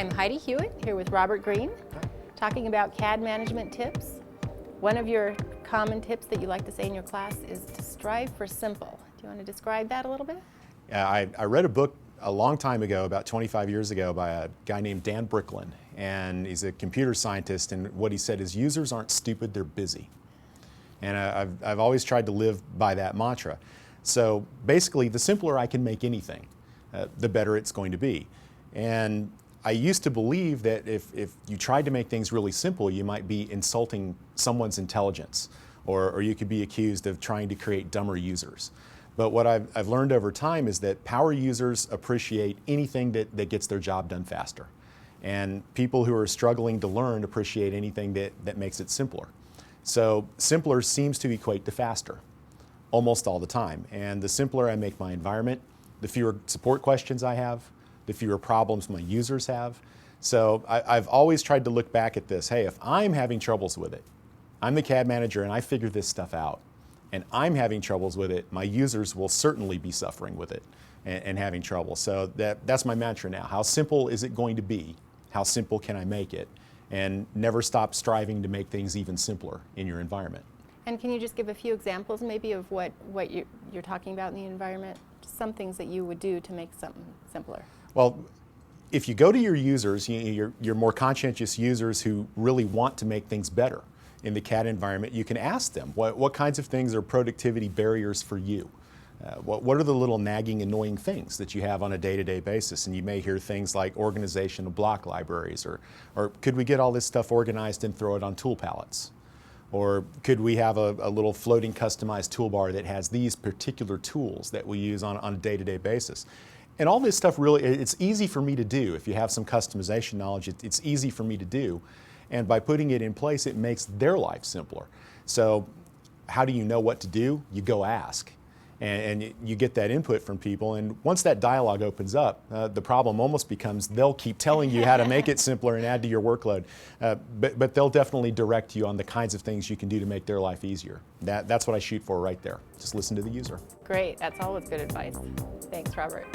I'm Heidi Hewitt here with Robert Green, talking about CAD management tips. One of your common tips that you like to say in your class is to strive for simple. Do you want to describe that a little bit? Yeah, I read a book a long time ago, about 25 years ago, by a guy named Dan Bricklin, and he's a computer scientist, and what he said is users aren't stupid, they're busy. And I've always tried to live by that mantra. So basically, the simpler I can make anything, the better it's going to be. And I used to believe that if you tried to make things really simple, you might be insulting someone's intelligence, or you could be accused of trying to create dumber users. But what I've learned over time is that power users appreciate anything that gets their job done faster. And people who are struggling to learn appreciate anything that makes it simpler. So simpler seems to equate to faster, almost all the time. And the simpler I make my environment, the fewer support questions I have, the fewer problems my users have. So I've always tried to look back at this. Hey, if I'm having troubles with it, I'm the CAD manager and I figured this stuff out, and I'm having troubles with it, my users will certainly be suffering with it and having trouble. So that's my mantra now. How simple is it going to be? How simple can I make it? And never stop striving to make things even simpler in your environment. And can you just give a few examples maybe of what you're talking about in the environment? Just some things that you would do to make something simpler. Well, if you go to your users, your more conscientious users who really want to make things better in the CAD environment, you can ask them, what kinds of things are productivity barriers for you? What are the little nagging, annoying things that you have on a day-to-day basis? And you may hear things like organization of block libraries, or could we get all this stuff organized and throw it on tool palettes? Or could we have a little floating customized toolbar that has these particular tools that we use on a day-to-day basis? And all this stuff really, it's easy for me to do. If you have some customization knowledge, it's easy for me to do. And by putting it in place, it makes their life simpler. So how do you know what to do? You go ask. And you get that input from people, and once that dialogue opens up, the problem almost becomes they'll keep telling you how to make it simpler and add to your workload, but they'll definitely direct you on the kinds of things you can do to make their life easier. That's what I shoot for right there. Just listen to the user. Great, that's always good advice. Thanks, Robert.